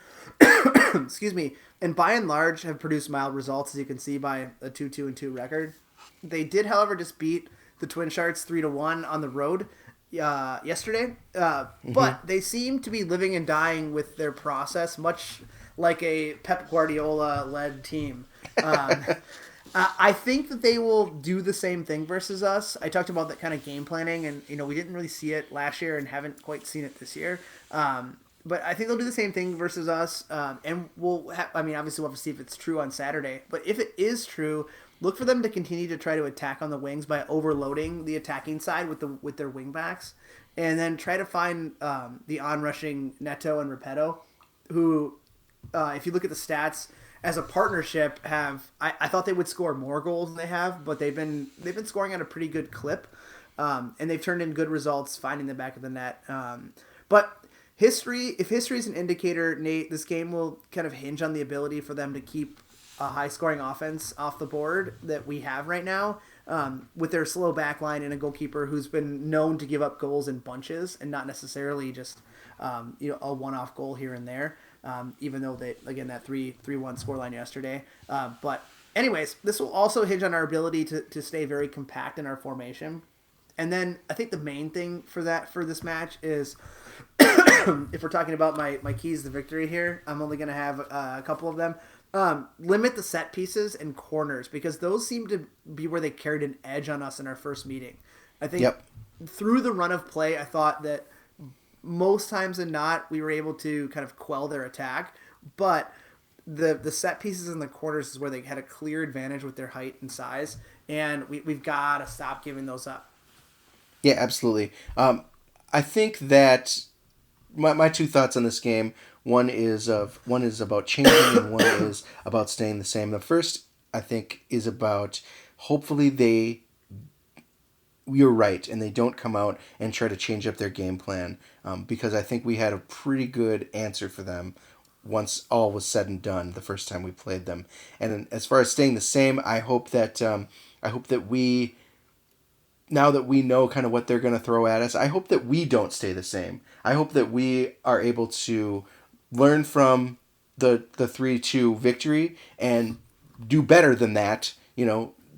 Excuse me. And by and large, have produced mild results, as you can see by a 2-2-2 record. They did, however, just beat the Twin Sharks 3-1 on the road yesterday. But they seem to be living and dying with their process, much like a Pep Guardiola-led team. I think that they will do the same thing versus us. I talked about that kind of game planning, and we didn't really see it last year and haven't quite seen it this year. But I think they'll do the same thing versus us, and obviously we'll have to see if it's true on Saturday. But if it is true, look for them to continue to try to attack on the wings by overloading the attacking side with their wing backs, and then try to find the on-rushing Neto and Repetto, who, if you look at the stats as a partnership, I thought they would score more goals than they have, but they've been scoring at a pretty good clip, and they've turned in good results finding the back of the net. But if history is an indicator, Nate, this game will kind of hinge on the ability for them to keep a high-scoring offense off the board that we have right now, with their slow back line and a goalkeeper who's been known to give up goals in bunches and not necessarily just a one-off goal here and there, even though that 3-1 scoreline yesterday. But anyways, this will also hinge on our ability to stay very compact in our formation. And then I think the main thing for this match is, if we're talking about my keys to victory here, I'm only going to have a couple of them. Limit the set pieces and corners, because those seem to be where they carried an edge on us in our first meeting. I think through the run of play, I thought that most times than not, we were able to kind of quell their attack. But the set pieces and the corners is where they had a clear advantage with their height and size, and we've got to stop giving those up. Yeah, absolutely. I think that my two thoughts on this game, one is about changing and one is about staying the same. The first, I think, is about hopefully you're right, and they don't come out and try to change up their game plan, because I think we had a pretty good answer for them once all was said and done the first time we played them. And as far as staying the same, I hope that we, now that we know kind of what they're going to throw at us, I hope that we don't stay the same. I hope that we are able to learn from the 3-2 victory and do better than that,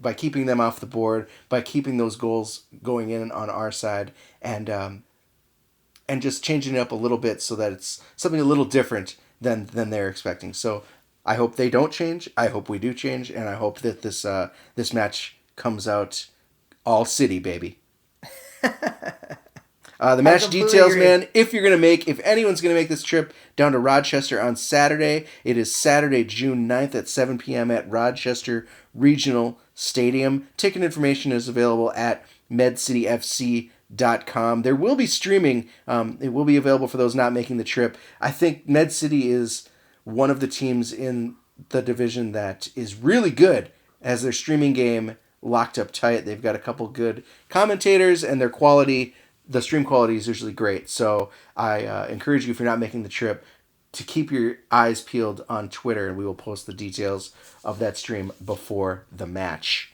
by keeping them off the board, by keeping those goals going in on our side, and just changing it up a little bit so that it's something a little different than they're expecting. So I hope they don't change. I hope we do change, and I hope that this match comes out all City, baby. The match details, man. If anyone's going to make this trip down to Rochester on Saturday, it is Saturday, June 9th at 7 p.m. at Rochester Regional Stadium. Ticket information is available at medcityfc.com. There will be streaming. It will be available for those not making the trip. I think Med City is one of the teams in the division that is really good as their streaming game locked up tight. They've got a couple good commentators, and their quality, the stream quality, is usually great. So I encourage you, if you're not making the trip, to keep your eyes peeled on Twitter, and we will post the details of that stream before the match.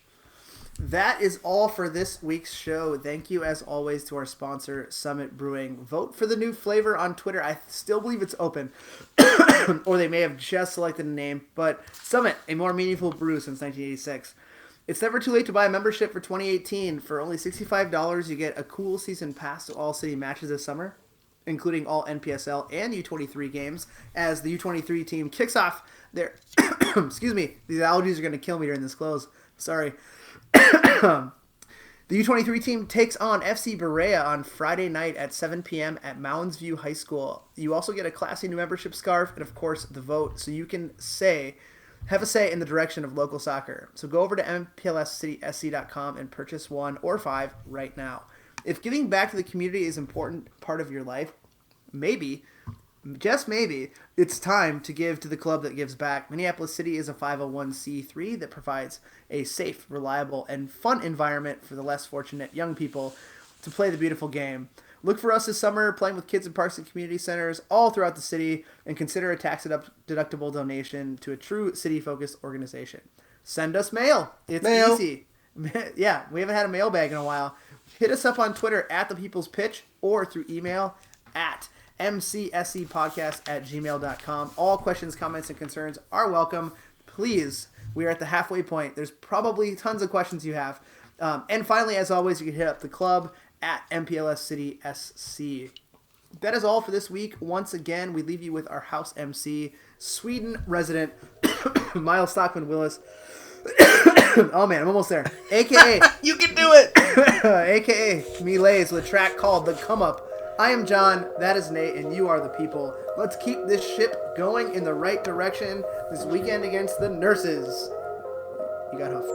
That is all for this week's show. Thank you, as always, to our sponsor, Summit Brewing. Vote for the new flavor on Twitter. I still believe it's open, or they may have just selected a name, but Summit, a more meaningful brew since 1986. It's never too late to buy a membership for 2018. For only $65, you get a cool season pass to all city matches this summer, including all NPSL and U23 games, as the U23 team kicks off their... Excuse me, these allergies are going to kill me during this close. Sorry. The U23 team takes on FC Berea on Friday night at 7 p.m. at Mounds View High School. You also get a classy new membership scarf and, of course, the vote, so you can have a say in the direction of local soccer. So go over to mplscitysc.com and purchase 1 or 5 right now. If giving back to the community is an important part of your life, maybe, just maybe, it's time to give to the club that gives back. Minneapolis City is a 501c3 that provides a safe, reliable, and fun environment for the less fortunate young people to play the beautiful game. Look for us this summer playing with kids in parks and community centers all throughout the city, and consider a tax-deductible donation to a true city-focused organization. Send us mail. It's easy. Yeah, we haven't had a mailbag in a while. Hit us up on Twitter at The People's Pitch or through email at mcscpodcast@gmail.com. All questions, comments, and concerns are welcome. Please, we are at the halfway point. There's probably tons of questions you have. And finally, as always, you can hit up the club at MPLS That is all for this week. Once again, we leave you with our house MC, Sweden resident Miles Stockman Willis. Oh man, I'm almost there. AKA You can do it. AKA me lays with a track called The Come Up. I am John, that is Nate, and you are the people. Let's keep this ship going in the right direction this weekend against the Nurses. You got Huff.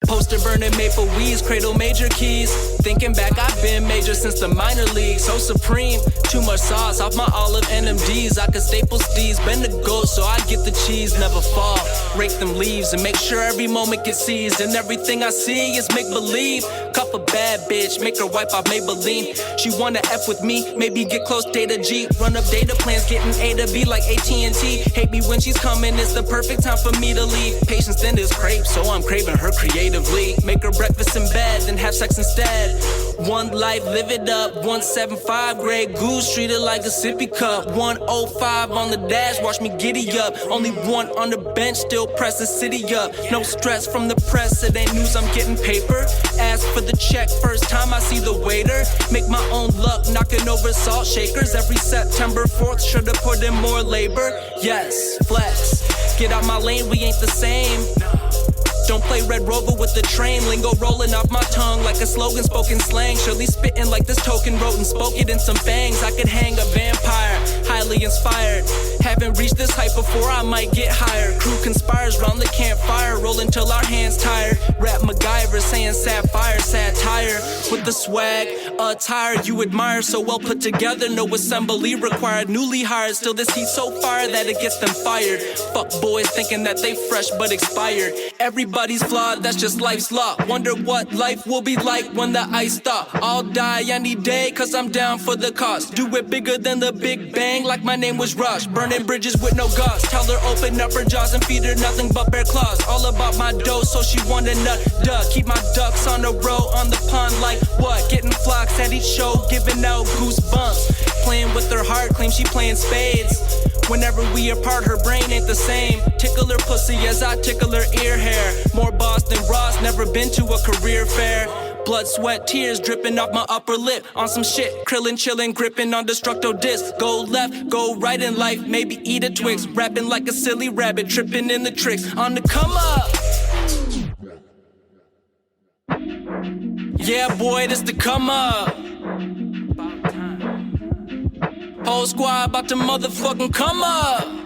Poster burning maple weeds, cradle major keys. Thinking back, I've been major since the minor league. So supreme, too much sauce off my olive NMDs. I could staple steez, bend the goat so I get the cheese, never fall. Rake them leaves and make sure every moment gets seized. And everything I see is make believe. Cuff a bad bitch, make her wipe off Maybelline. She wanna F with me, maybe get close data G. Run up data plans, getting A to B like AT&T. Hate me when she's coming, it's the perfect time for me to leave. Patience thin is crepe, so I'm craving her creatively. Make her breakfast in bed, then have sex instead. One life, live it up. 175 Grey Goose, treat it like a sippy cup. 105 on the dash, watch me giddy up. Only one on the bench, still press the city up. No stress from the press, it ain't news, I'm getting paper. Ask for the check, first time I see the waiter. Make my own luck, knocking over salt shakers. Every September 4th, should've put in more labor. Yes, flex, get out my lane, we ain't the same. Don't play Red Rover with the train. Lingo rolling off my tongue like a slogan spoken slang. Surely spitting like this token wrote and spoke it in some bangs. I could hang a vampire, highly inspired. Haven't reached this height before, I might get higher. Crew conspires round the campfire, rolling till our hands tired. Rap MacGyver saying sapphire, satire. With the swag, attire you admire. So well put together, no assembly required. Newly hired, still this heat so fire that it gets them fired. Fuck boys thinking that they fresh but expired. Everybody's flawed, that's just life's law. Wonder what life will be like when the ice stop. I'll die any day, cause I'm down for the cause. Do it bigger than the Big Bang, like my name was Rush. Burning bridges with no guts. Tell her open up her jaws and feed her nothing but bare claws. All about my dough, so she want a nut. Duh, keep my ducks on the row, on the pond like what? Getting flocks at each show, giving out goosebumps. Playing with her heart, claim she playing spades. Whenever we apart, her brain ain't the same. Tickle her pussy as I tickle her ear hair. More boss than Ross, never been to a career fair. Blood, sweat, tears dripping off my upper lip. On some shit, krillin' chillin', gripping on destructo disc. Go left, go right in life, maybe eat a Twix. Rapping like a silly rabbit, tripping in the tricks. On the come up. Yeah, boy, this the come up. Whole squad about to motherfucking come up.